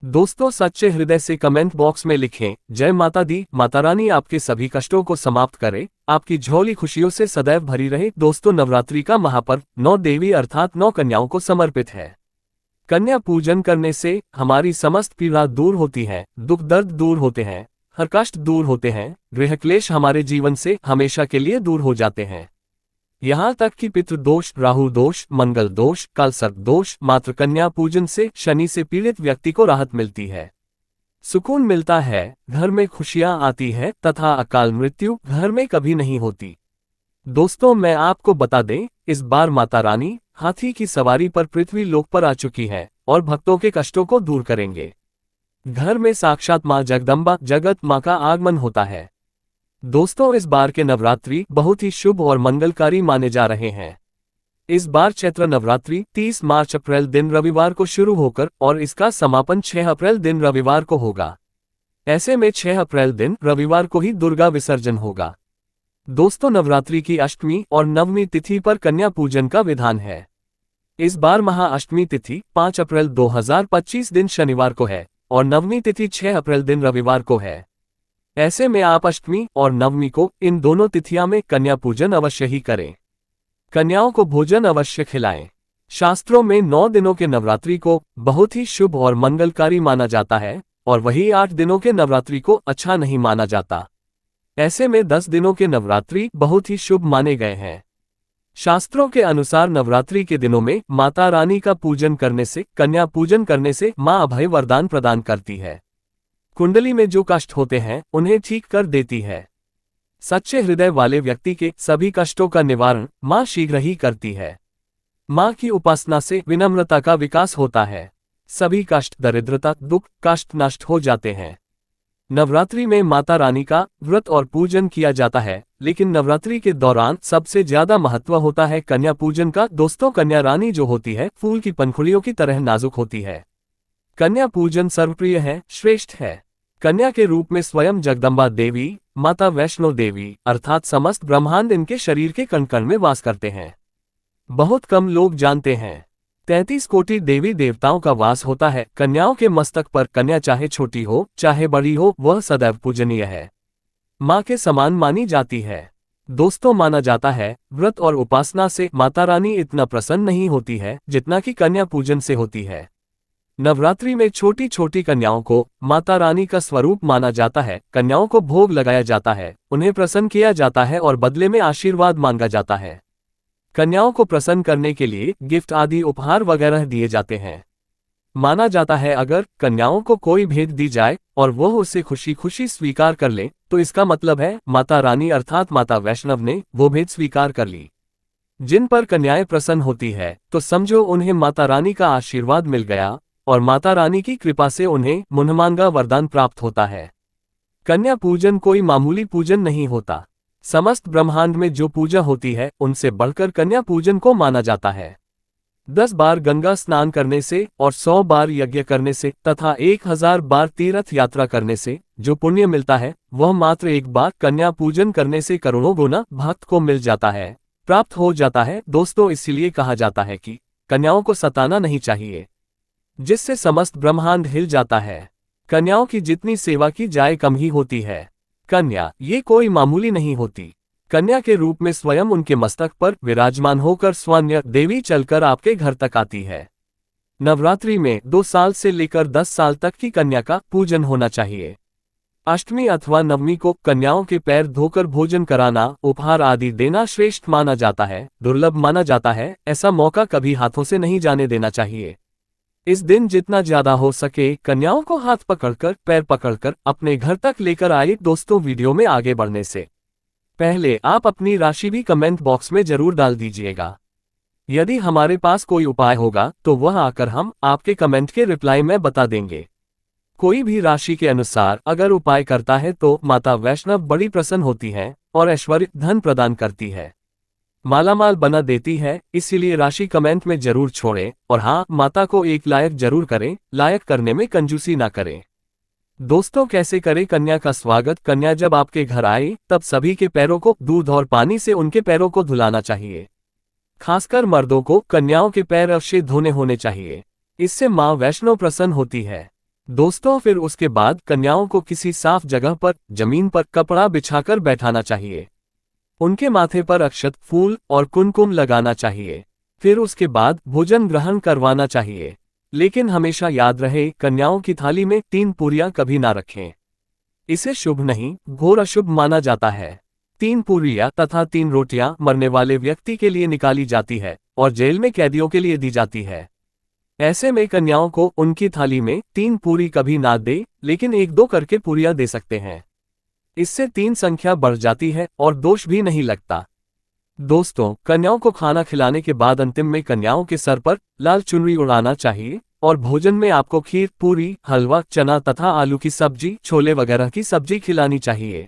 दोस्तों, सच्चे हृदय से कमेंट बॉक्स में लिखें, जय माता दी। माता रानी आपके सभी कष्टों को समाप्त करे, आपकी झोली खुशियों से सदैव भरी रहे। दोस्तों, नवरात्रि का महापर्व 9 देवी अर्थात 9 कन्याओं को समर्पित है। कन्या पूजन करने से हमारी समस्त पीड़ा दूर होती है, दुख दर्द दूर होते हैं, हर कष्ट दूर होते हैं, गृह क्लेश हमारे जीवन से हमेशा के लिए दूर हो जाते हैं। यहाँ तक कि पितृदोष, राहु दोष, मंगल दोष, कालसर्प दोष, मात्र कन्या पूजन से शनि से पीड़ित व्यक्ति को राहत मिलती है, सुकून मिलता है, घर में खुशियां आती है तथा अकाल मृत्यु घर में कभी नहीं होती। दोस्तों, मैं आपको बता दें, इस बार माता रानी हाथी की सवारी पर पृथ्वी लोक पर आ चुकी है और भक्तों के कष्टों को दूर करेंगे। घर में साक्षात मां जगदम्बा, जगत मां का आगमन होता है। दोस्तों, इस बार के नवरात्रि बहुत ही शुभ और मंगलकारी माने जा रहे हैं। इस बार चैत्र नवरात्रि 30 मार्च अप्रैल दिन रविवार को शुरू होकर और इसका समापन 6 अप्रैल दिन रविवार को होगा। ऐसे में 6 अप्रैल दिन रविवार को ही दुर्गा विसर्जन होगा। दोस्तों, नवरात्रि की अष्टमी और नवमी तिथि पर कन्या पूजन का विधान है। इस बार महाअष्टमी तिथि 5 अप्रैल 2025 दिन शनिवार को है और नवमी तिथि 6 अप्रैल दिन रविवार को है। ऐसे में आप अष्टमी और नवमी को इन दोनों तिथियों में कन्या पूजन अवश्य ही करें। कन्याओं को भोजन अवश्य खिलाएं। शास्त्रों में 9 दिनों के नवरात्रि को बहुत ही शुभ और मंगलकारी माना जाता है और वही 8 दिनों के नवरात्रि को अच्छा नहीं माना जाता। ऐसे में 10 दिनों के नवरात्रि बहुत ही शुभ माने गए हैं। शास्त्रों के अनुसार नवरात्रि के दिनों में माता रानी का पूजन करने से, कन्या पूजन करने से मां अभय वरदान प्रदान करती है। कुंडली में जो कष्ट होते हैं उन्हें ठीक कर देती है। सच्चे हृदय वाले व्यक्ति के सभी कष्टों का निवारण मां शीघ्र ही करती है। मां की उपासना से विनम्रता का विकास होता है। सभी कष्ट, दरिद्रता, दुख, कष्ट नष्ट हो जाते हैं। नवरात्रि में माता रानी का व्रत और पूजन किया जाता है, लेकिन नवरात्रि के दौरान सबसे ज्यादा महत्व होता है कन्या पूजन का। दोस्तों, कन्या रानी जो होती है फूल की पंखुड़ियों की तरह नाजुक होती है। कन्या पूजन सर्वप्रिय है, श्रेष्ठ है। कन्या के रूप में स्वयं जगदम्बा देवी, माता वैष्णो देवी अर्थात समस्त ब्रह्मांड इनके शरीर के कण कण में वास करते हैं। बहुत कम लोग जानते हैं 33 कोटि देवी देवताओं का वास होता है कन्याओं के मस्तक पर। कन्या चाहे छोटी हो चाहे बड़ी हो, वह सदैव पूजनीय है, मां के समान मानी जाती है। दोस्तों, माना जाता है व्रत और उपासना से माता रानी इतना प्रसन्न नहीं होती है जितना कि कन्या पूजन से होती है। नवरात्रि में छोटी छोटी कन्याओं को माता रानी का स्वरूप माना जाता है। कन्याओं को भोग लगाया जाता है, उन्हें प्रसन्न किया जाता है और बदले में आशीर्वाद मांगा जाता है। कन्याओं को प्रसन्न करने के लिए गिफ्ट आदि उपहार वगैरह दिए जाते हैं। माना जाता है अगर कन्याओं को कोई भेंट दी जाए और वह उसे खुशी खुशी स्वीकार कर ले तो इसका मतलब है माता रानी अर्थात माता वैष्णव ने वो भेंट स्वीकार कर ली। जिन पर कन्याएं प्रसन्न होती है तो समझो उन्हें माता रानी का आशीर्वाद मिल गया और माता रानी की कृपा से उन्हें मनमांगा वरदान प्राप्त होता है। कन्या पूजन कोई मामूली पूजन नहीं होता। समस्त ब्रह्मांड में जो पूजा होती है उनसे बढ़कर कन्या पूजन को माना जाता है। 10 बार गंगा स्नान करने से और 100 बार यज्ञ करने से तथा 1000 बार तीर्थ यात्रा करने से जो पुण्य मिलता है वह मात्र एक बार कन्या पूजन करने से करोड़ों गुना भक्त को मिल जाता है, प्राप्त हो जाता है। दोस्तों, इसीलिए कहा जाता है कि कन्याओं को सताना नहीं चाहिए, जिससे समस्त ब्रह्मांड हिल जाता है। कन्याओं की जितनी सेवा की जाए कम ही होती है। कन्या ये कोई मामूली नहीं होती। कन्या के रूप में स्वयं उनके मस्तक पर विराजमान होकर स्वयं देवी चलकर आपके घर तक आती है। नवरात्रि में 2 साल से लेकर 10 साल तक की कन्या का पूजन होना चाहिए। अष्टमी अथवा नवमी को कन्याओं के पैर धोकर भोजन कराना, उपहार आदि देना श्रेष्ठ माना जाता है, दुर्लभ माना जाता है। ऐसा मौका कभी हाथों से नहीं जाने देना चाहिए। इस दिन जितना ज्यादा हो सके कन्याओं को हाथ पकड़कर, पैर पकड़कर अपने घर तक लेकर आए। दोस्तों, वीडियो में आगे बढ़ने से पहले आप अपनी राशि भी कमेंट बॉक्स में जरूर डाल दीजिएगा। यदि हमारे पास कोई उपाय होगा तो वह आकर हम आपके कमेंट के रिप्लाई में बता देंगे। कोई भी राशि के अनुसार अगर उपाय करता है तो माता वैष्णव बड़ी प्रसन्न होती हैं और ऐश्वर्य धन प्रदान करती है, मालामाल बना देती है। इसीलिए राशि कमेंट में जरूर छोड़ें और हाँ, माता को एक लायक जरूर करें, लायक करने में कंजूसी ना करें। दोस्तों, कैसे करें कन्या का स्वागत? कन्या जब आपके घर आए तब सभी के पैरों को दूध और पानी से उनके पैरों को धुलाना चाहिए। खासकर मर्दों को कन्याओं के पैर अवश्य धोने होने चाहिए। इससे मां वैष्णो प्रसन्न होती है। दोस्तों फिर उसके बाद कन्याओं को किसी साफ जगह पर जमीन पर कपड़ा बिछाकर बैठाना चाहिए। उनके माथे पर अक्षत, फूल और कुमकुम लगाना चाहिए। फिर उसके बाद भोजन ग्रहण करवाना चाहिए। लेकिन हमेशा याद रहे, कन्याओं की थाली में 3 पूरियां कभी ना रखें। इसे शुभ नहीं, घोर अशुभ माना जाता है। 3 पूरियां तथा 3 रोटियां मरने वाले व्यक्ति के लिए निकाली जाती है और जेल में कैदियों के लिए दी जाती है। ऐसे में कन्याओं को उनकी थाली में 3 पूरी कभी ना दे, लेकिन 1-2 करके पूरियां दे सकते हैं। इससे 3 संख्या बढ़ जाती है और दोष भी नहीं लगता। दोस्तों, कन्याओं को खाना खिलाने के बाद अंतिम में कन्याओं के सर पर लाल चुनरी उड़ाना चाहिए और भोजन में आपको खीर, पूरी, हलवा, चना तथा आलू की सब्जी, छोले वगैरह की सब्जी खिलानी चाहिए।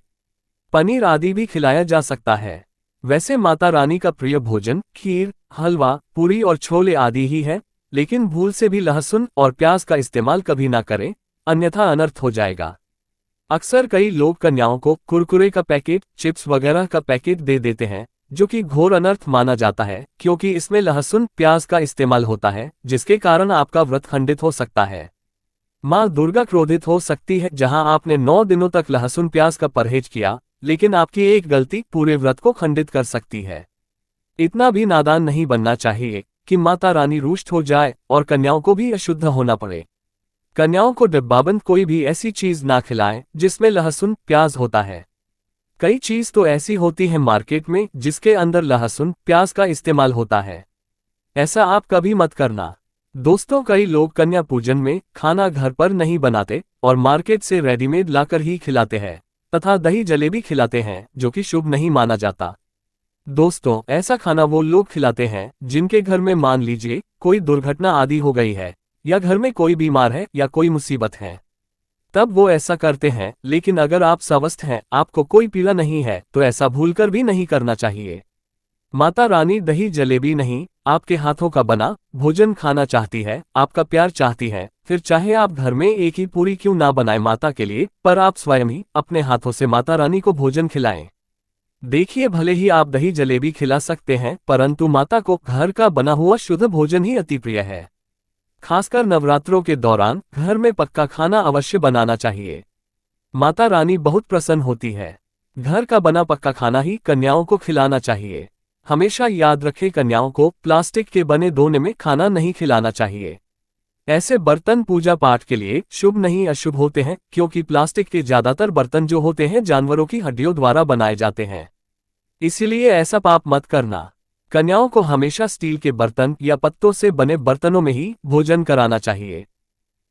पनीर आदि भी खिलाया जा सकता है। वैसे माता रानी का प्रिय भोजन खीर, हलवा, पूरी और छोले आदि ही है, लेकिन भूल से भी लहसुन और प्याज का इस्तेमाल कभी ना करें, अन्यथा अनर्थ हो जाएगा। अक्सर कई लोग कन्याओं को कुरकुरे का पैकेट, चिप्स वगैरह का पैकेट दे देते हैं, जो कि घोर अनर्थ माना जाता है, क्योंकि इसमें लहसुन, प्याज का इस्तेमाल होता है, जिसके कारण आपका व्रत खंडित हो सकता है। माँ दुर्गा क्रोधित हो सकती है। जहां आपने 9 दिनों तक लहसुन प्याज का परहेज किया, लेकिन आपकी एक गलती पूरे व्रत को खंडित कर सकती है। इतना भी नादान नहीं बनना चाहिए कि माता रानी रुष्ट हो जाए और कन्याओं को भी अशुद्ध होना पड़े। कन्याओं को डिब्बाबंद कोई भी ऐसी चीज ना खिलाएं जिसमें लहसुन, प्याज होता है। कई चीज तो ऐसी होती है मार्केट में जिसके अंदर लहसुन, प्याज का इस्तेमाल होता है। ऐसा आप कभी मत करना। दोस्तों, कई लोग कन्या पूजन में खाना घर पर नहीं बनाते और मार्केट से रेडीमेड लाकर ही खिलाते हैं तथा दही जलेबी खिलाते हैं, जो कि शुभ नहीं माना जाता। दोस्तों, ऐसा खाना वो लोग खिलाते हैं जिनके घर में मान लीजिए कोई दुर्घटना आदि हो गई है, या घर में कोई बीमार है या कोई मुसीबत है, तब वो ऐसा करते हैं। लेकिन अगर आप स्वस्थ हैं, आपको कोई पीड़ा नहीं है, तो ऐसा भूलकर भी नहीं करना चाहिए। माता रानी दही जलेबी नहीं, आपके हाथों का बना भोजन खाना चाहती है, आपका प्यार चाहती है। फिर चाहे आप घर में एक ही पूरी क्यों ना बनाएं माता के लिए, पर आप स्वयं ही अपने हाथों से माता रानी को भोजन खिलाएं। देखिए, भले ही आप दही जलेबी खिला सकते हैं, परंतु माता को घर का बना हुआ शुद्ध भोजन ही अति प्रिय है। खासकर नवरात्रों के दौरान घर में पक्का खाना अवश्य बनाना चाहिए। माता रानी बहुत प्रसन्न होती है। घर का बना पक्का खाना ही कन्याओं को खिलाना चाहिए। हमेशा याद रखें, कन्याओं को प्लास्टिक के बने दोने में खाना नहीं खिलाना चाहिए। ऐसे बर्तन पूजा पाठ के लिए शुभ नहीं अशुभ होते हैं, क्योंकि प्लास्टिक के ज्यादातर बर्तन जो होते हैं जानवरों की हड्डियों द्वारा बनाए जाते हैं। इसीलिए ऐसा पाप मत करना। कन्याओं को हमेशा स्टील के बर्तन या पत्तों से बने बर्तनों में ही भोजन कराना चाहिए।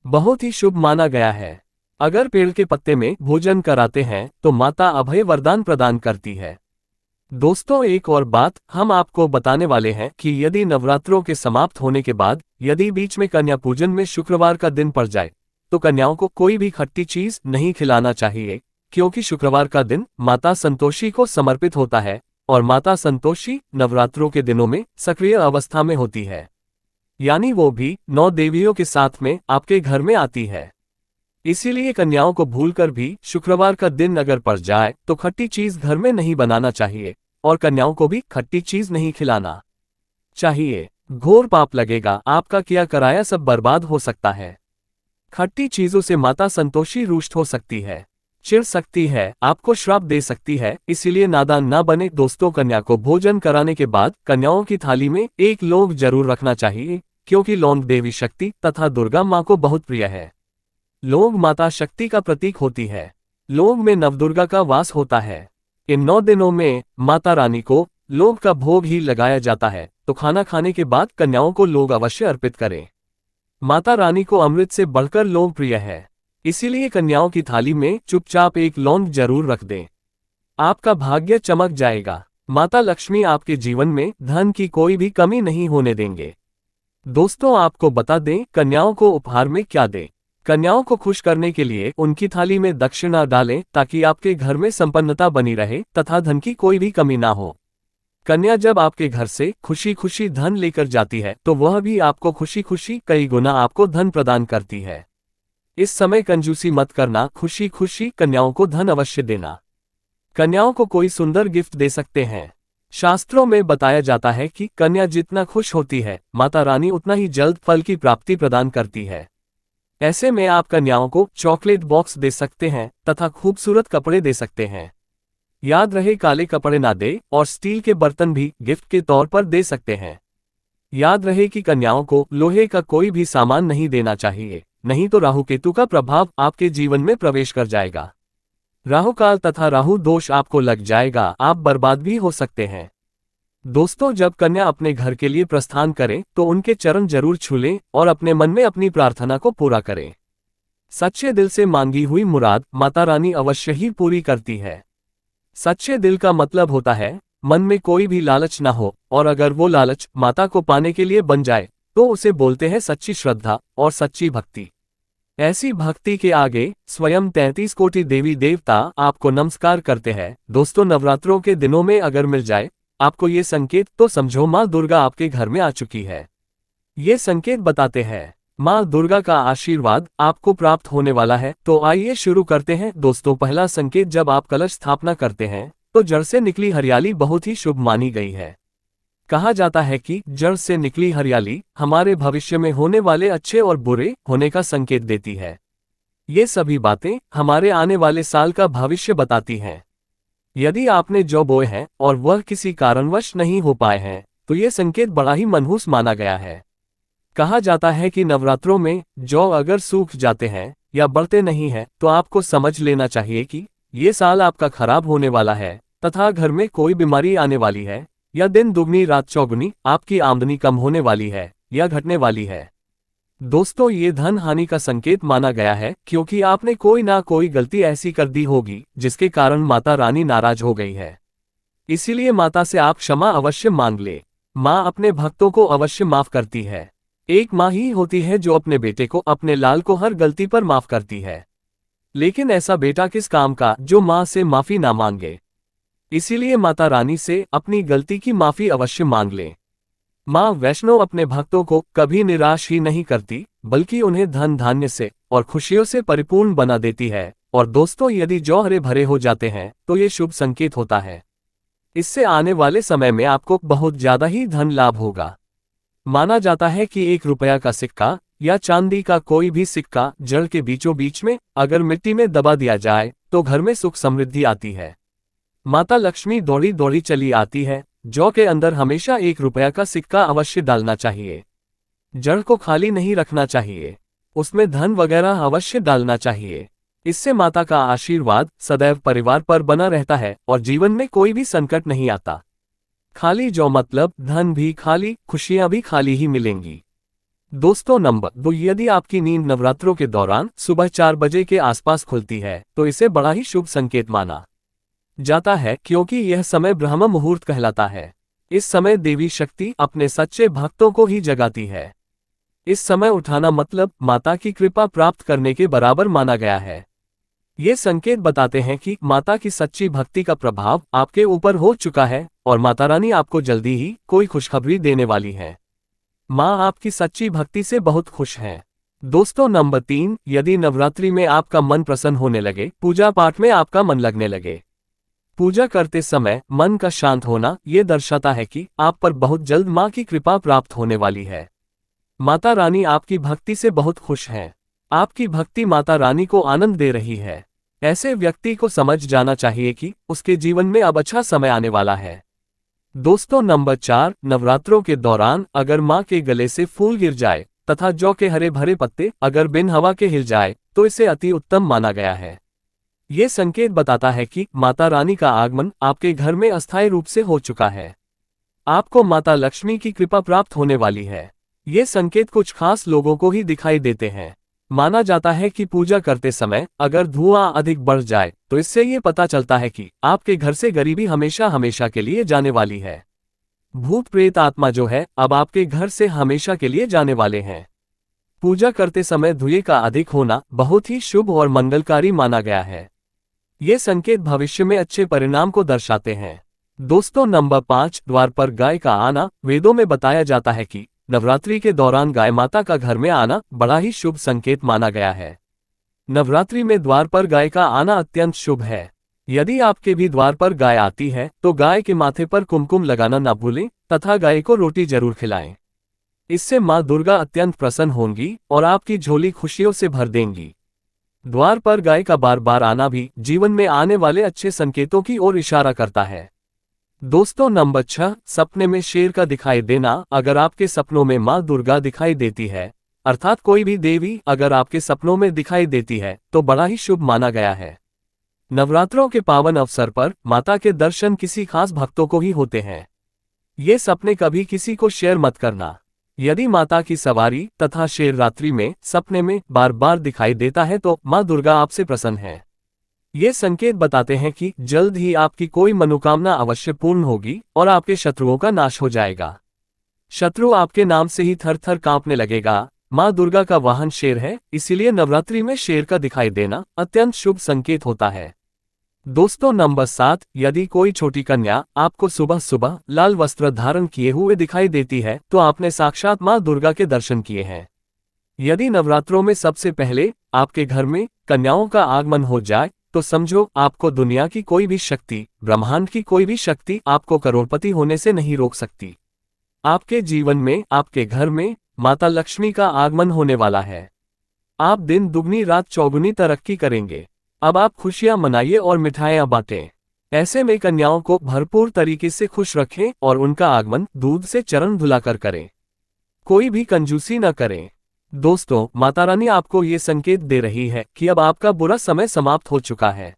बहुत ही शुभ माना गया है। अगर पेड़ के पत्ते में भोजन कराते हैं तो माता अभय वरदान प्रदान करती है। दोस्तों, एक और बात हम आपको बताने वाले हैं कि यदि नवरात्रों के समाप्त होने के बाद यदि बीच में कन्या पूजन में शुक्रवार का दिन पड़ जाए, तो कन्याओं को कोई भी खट्टी चीज नहीं खिलाना चाहिए, क्योंकि शुक्रवार का दिन माता संतोषी को समर्पित होता है और माता संतोषी नवरात्रों के दिनों में सक्रिय अवस्था में होती है, यानी वो भी 9 देवियों के साथ में आपके घर में आती है। इसीलिए कन्याओं को भूलकर भी शुक्रवार का दिन अगर पड़ जाए तो खट्टी चीज घर में नहीं बनाना चाहिए और कन्याओं को भी खट्टी चीज नहीं खिलाना चाहिए। घोर पाप लगेगा, आपका किया कराया सब बर्बाद हो सकता है। खट्टी चीजों से माता संतोषी रुष्ट हो सकती है, चिढ़ सकती है, आपको श्राप दे सकती है। इसीलिए नादान ना बने। दोस्तों, कन्या को भोजन कराने के बाद कन्याओं की थाली में एक लौंग जरूर रखना चाहिए, क्योंकि लौंग देवी शक्ति तथा दुर्गा माँ को बहुत प्रिय है। लौंग माता शक्ति का प्रतीक होती है। लौंग में नवदुर्गा का वास होता है। इन 9 दिनों में माता रानी को लौंग का भोग ही लगाया जाता है, तो खाना खाने के बाद कन्याओं को लौंग अवश्य अर्पित करें। माता रानी को अमृत से बढ़कर लौंग प्रिय है, इसीलिए कन्याओं की थाली में चुपचाप एक लौंग जरूर रख दें। आपका भाग्य चमक जाएगा। माता लक्ष्मी आपके जीवन में धन की कोई भी कमी नहीं होने देंगे। दोस्तों, आपको बता दें, कन्याओं को उपहार में क्या दें। कन्याओं को खुश करने के लिए उनकी थाली में दक्षिणा डालें, ताकि आपके घर में संपन्नता बनी रहे तथा धन की कोई भी कमी ना हो। कन्या जब आपके घर से खुशी खुशी धन लेकर जाती है, तो वह भी आपको खुशी खुशी कई गुना आपको धन प्रदान करती है। इस समय कंजूसी मत करना, खुशी खुशी कन्याओं को धन अवश्य देना। कन्याओं को कोई सुंदर गिफ्ट दे सकते हैं। शास्त्रों में बताया जाता है कि कन्या जितना खुश होती है, माता रानी उतना ही जल्द फल की प्राप्ति प्रदान करती है। ऐसे में आप कन्याओं को चॉकलेट बॉक्स दे सकते हैं तथा खूबसूरत कपड़े दे सकते हैं। याद रहे काले कपड़े ना दे और स्टील के बर्तन भी गिफ्ट के तौर पर दे सकते हैं। याद रहे कि कन्याओं को लोहे का कोई भी सामान नहीं देना चाहिए, नहीं तो राहु केतु का प्रभाव आपके जीवन में प्रवेश कर जाएगा। राहु काल तथा राहु दोष आपको लग जाएगा, आप बर्बाद भी हो सकते हैं। दोस्तों, जब कन्या अपने घर के लिए प्रस्थान करें तो उनके चरण जरूर छू लें और अपने मन में अपनी प्रार्थना को पूरा करें। सच्चे दिल से मांगी हुई मुराद माता रानी अवश्य ही पूरी करती है। सच्चे दिल का मतलब होता है मन में कोई भी लालच ना हो, और अगर वो लालच माता को पाने के लिए बन जाए तो उसे बोलते हैं सच्ची श्रद्धा और सच्ची भक्ति। ऐसी भक्ति के आगे स्वयं 33 कोटि देवी देवता आपको नमस्कार करते हैं। दोस्तों, नवरात्रों के दिनों में अगर मिल जाए आपको ये संकेत तो समझो माँ दुर्गा आपके घर में आ चुकी है। ये संकेत बताते हैं माँ दुर्गा का आशीर्वाद आपको प्राप्त होने वाला है। तो आइए शुरू करते हैं। दोस्तों, पहला संकेत, जब आप कलश स्थापना करते हैं तो जड़ से निकली हरियाली बहुत ही शुभ मानी गई है। कहा जाता है कि जड़ से निकली हरियाली हमारे भविष्य में होने वाले अच्छे और बुरे होने का संकेत देती है। ये सभी बातें हमारे आने वाले साल का भविष्य बताती हैं। यदि आपने जौ बोए हैं और वह किसी कारणवश नहीं हो पाए हैं तो ये संकेत बड़ा ही मनहूस माना गया है। कहा जाता है कि नवरात्रों में जौ अगर सूख जाते हैं या बढ़ते नहीं हैं तो आपको समझ लेना चाहिए कि ये साल आपका खराब होने वाला है तथा घर में कोई बीमारी आने वाली है, या दिन दुगनी रात चौगुनी आपकी आमदनी कम होने वाली है या घटने वाली है। दोस्तों, ये धन हानि का संकेत माना गया है क्योंकि आपने कोई ना कोई गलती ऐसी कर दी होगी जिसके कारण माता रानी नाराज हो गई है। इसीलिए माता से आप क्षमा अवश्य मांग ले। माँ अपने भक्तों को अवश्य माफ करती है। एक माँ ही होती है जो अपने बेटे को, अपने लाल को हर गलती पर माफ करती है। लेकिन ऐसा बेटा किस काम का जो माँ से माफी ना मांगे। इसीलिए माता रानी से अपनी गलती की माफी अवश्य मांग ले। माँ वैष्णो अपने भक्तों को कभी निराश ही नहीं करती, बल्कि उन्हें धन धान्य से और खुशियों से परिपूर्ण बना देती है। और दोस्तों, यदि जौ हरे भरे हो जाते हैं तो ये शुभ संकेत होता है। इससे आने वाले समय में आपको बहुत ज्यादा ही धन लाभ होगा। माना जाता है कि 1 रुपया का सिक्का या चांदी का कोई भी सिक्का जड़ के बीचों बीच में अगर मिट्टी में दबा दिया जाए तो घर में सुख समृद्धि आती है। माता लक्ष्मी दौड़ी दौड़ी चली आती है। जौ के अंदर हमेशा 1 रुपया का सिक्का अवश्य डालना चाहिए। जड़ को खाली नहीं रखना चाहिए, उसमें धन वगैरह अवश्य डालना चाहिए। इससे माता का आशीर्वाद सदैव परिवार पर बना रहता है और जीवन में कोई भी संकट नहीं आता। खाली जौ मतलब धन भी खाली, खुशियां भी खाली ही मिलेंगी। दोस्तों, नंबर 2, यदि आपकी नींद नवरात्रों के दौरान सुबह 4 बजे के आसपास खुलती है तो इसे बड़ा ही शुभ संकेत माना जाता है, क्योंकि यह समय ब्रह्म मुहूर्त कहलाता है। इस समय देवी शक्ति अपने सच्चे भक्तों को ही जगाती है। इस समय उठाना मतलब माता की कृपा प्राप्त करने के बराबर माना गया है। ये संकेत बताते हैं कि माता की सच्ची भक्ति का प्रभाव आपके ऊपर हो चुका है और माता रानी आपको जल्दी ही कोई खुशखबरी देने वाली है। माँ आपकी सच्ची भक्ति से बहुत खुश है। दोस्तों, नंबर 3, यदि नवरात्रि में आपका मन प्रसन्न होने लगे, पूजा पाठ में आपका मन लगने लगे। पूजा करते समय मन का शांत होना ये दर्शाता है कि आप पर बहुत जल्द माँ की कृपा प्राप्त होने वाली है। माता रानी आपकी भक्ति से बहुत खुश हैं। आपकी भक्ति माता रानी को आनंद दे रही है। ऐसे व्यक्ति को समझ जाना चाहिए कि उसके जीवन में अब अच्छा समय आने वाला है। दोस्तों, नंबर 4, नवरात्रों के दौरान अगर माँ के गले से फूल गिर जाए तथा जौ के हरे भरे पत्ते अगर बिन हवा के हिल जाए तो इसे अति उत्तम माना गया है। ये संकेत बताता है कि माता रानी का आगमन आपके घर में अस्थायी रूप से हो चुका है। आपको माता लक्ष्मी की कृपा प्राप्त होने वाली है। ये संकेत कुछ खास लोगों को ही दिखाई देते हैं। माना जाता है कि पूजा करते समय अगर धुआं अधिक बढ़ जाए तो इससे ये पता चलता है कि आपके घर से गरीबी हमेशा हमेशा के लिए जाने वाली है। भूत प्रेत आत्मा जो है अब आपके घर से हमेशा के लिए जाने वाले हैं। पूजा करते समय धुएं का अधिक होना बहुत ही शुभ और मंगलकारी माना गया है। ये संकेत भविष्य में अच्छे परिणाम को दर्शाते हैं। दोस्तों, नंबर 5, द्वार पर गाय का आना। वेदों में बताया जाता है कि नवरात्रि के दौरान गाय माता का घर में आना बड़ा ही शुभ संकेत माना गया है। नवरात्रि में द्वार पर गाय का आना अत्यंत शुभ है। यदि आपके भी द्वार पर गाय आती है तो गाय के माथे पर कुमकुम लगाना न भूलें तथा गाय को रोटी जरूर खिलाएं। इससे माँ दुर्गा अत्यंत प्रसन्न होंगी और आपकी झोली खुशियों से भर देंगी। द्वार पर गाय का बार बार आना भी जीवन में आने वाले अच्छे संकेतों की ओर इशारा करता है। दोस्तों नंबर 6, सपने में शेर का दिखाई देना। अगर आपके सपनों में माँ दुर्गा दिखाई देती है, अर्थात कोई भी देवी अगर आपके सपनों में दिखाई देती है, तो बड़ा ही शुभ माना गया है। नवरात्रों के पावन अवसर पर माता के दर्शन किसी खास भक्तों को ही होते हैं। ये सपने कभी किसी को शेयर मत करना। यदि माता की सवारी तथा शेर रात्रि में सपने में बार बार दिखाई देता है तो माँ दुर्गा आपसे प्रसन्न है। ये संकेत बताते हैं कि जल्द ही आपकी कोई मनोकामना अवश्य पूर्ण होगी और आपके शत्रुओं का नाश हो जाएगा। शत्रु आपके नाम से ही थर थर कांपने लगेगा। माँ दुर्गा का वाहन शेर है, इसीलिए नवरात्रि में शेर का दिखाई देना अत्यंत शुभ संकेत होता है। दोस्तों नंबर 7, यदि कोई छोटी कन्या आपको सुबह सुबह लाल वस्त्र धारण किए हुए दिखाई देती है तो आपने साक्षात माँ दुर्गा के दर्शन किए हैं। यदि नवरात्रों में सबसे पहले आपके घर में कन्याओं का आगमन हो जाए तो समझो आपको दुनिया की कोई भी शक्ति, ब्रह्मांड की कोई भी शक्ति आपको करोड़पति होने से नहीं रोक सकती। आपके जीवन में, आपके घर में माता लक्ष्मी का आगमन होने वाला है। आप दिन दुगनी रात चौगुनी तरक्की करेंगे। अब आप खुशियां मनाइए और मिठाइयां बांटें। ऐसे में कन्याओं को भरपूर तरीके से खुश रखें और उनका आगमन दूध से चरण धुलाकर करें। कोई भी कंजूसी न करें। दोस्तों, माता रानी आपको ये संकेत दे रही है कि अब आपका बुरा समय समाप्त हो चुका है।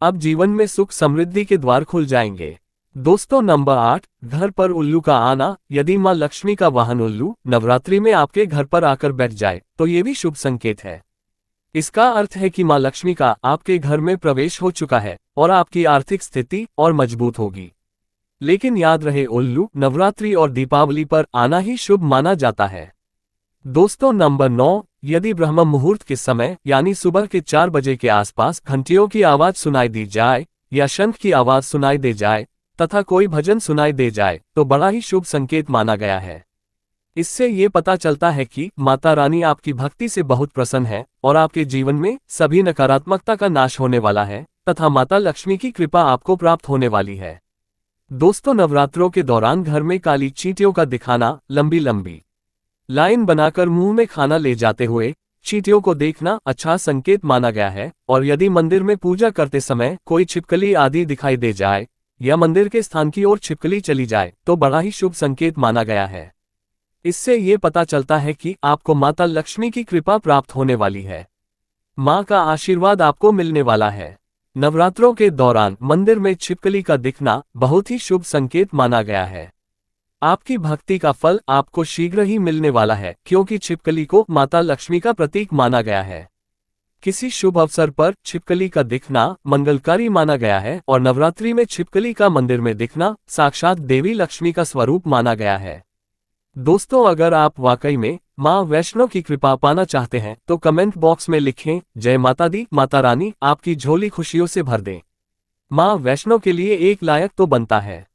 अब जीवन में सुख समृद्धि के द्वार खुल जाएंगे। दोस्तों नंबर 8, घर पर उल्लू का आना। यदि माँ लक्ष्मी का वाहन उल्लू नवरात्रि में आपके घर पर आकर बैठ जाए तो ये भी शुभ संकेत है। इसका अर्थ है कि माँ लक्ष्मी का आपके घर में प्रवेश हो चुका है और आपकी आर्थिक स्थिति और मजबूत होगी। लेकिन याद रहे, उल्लू नवरात्रि और दीपावली पर आना ही शुभ माना जाता है। दोस्तों नंबर 9, यदि ब्रह्म मुहूर्त के समय यानी सुबह के 4 बजे के आसपास घंटियों की आवाज सुनाई दी जाए या शंख की आवाज सुनाई दे जाए तथा कोई भजन सुनाई दे जाए तो बड़ा ही शुभ संकेत माना गया है। इससे ये पता चलता है कि माता रानी आपकी भक्ति से बहुत प्रसन्न है और आपके जीवन में सभी नकारात्मकता का नाश होने वाला है तथा माता लक्ष्मी की कृपा आपको प्राप्त होने वाली है। दोस्तों नवरात्रों के दौरान घर में काली चींटियों का दिखाना। लंबी लंबी लाइन बनाकर मुंह में खाना ले जाते हुए चींटियों को देखना अच्छा संकेत माना गया है। और यदि मंदिर में पूजा करते समय कोई छिपकली आदि दिखाई दे जाए या मंदिर के स्थान की ओर छिपकली चली जाए तो बड़ा ही शुभ संकेत माना गया है। इससे ये पता चलता है कि आपको माता लक्ष्मी की कृपा प्राप्त होने वाली है। माँ का आशीर्वाद आपको मिलने वाला है। नवरात्रों के दौरान मंदिर में छिपकली का दिखना बहुत ही शुभ संकेत माना गया है। आपकी भक्ति का फल आपको शीघ्र ही मिलने वाला है, क्योंकि छिपकली को माता लक्ष्मी का प्रतीक माना गया है। किसी शुभ अवसर पर छिपकली का दिखना मंगलकारी माना गया है और नवरात्रि में छिपकली का मंदिर में दिखना साक्षात देवी लक्ष्मी का स्वरूप माना गया है। दोस्तों, अगर आप वाकई में माँ वैष्णो की कृपा पाना चाहते हैं तो कमेंट बॉक्स में लिखें, जय माता दी, माता रानी आपकी झोली खुशियों से भर दे। माँ वैष्णो के लिए एक लायक तो बनता है।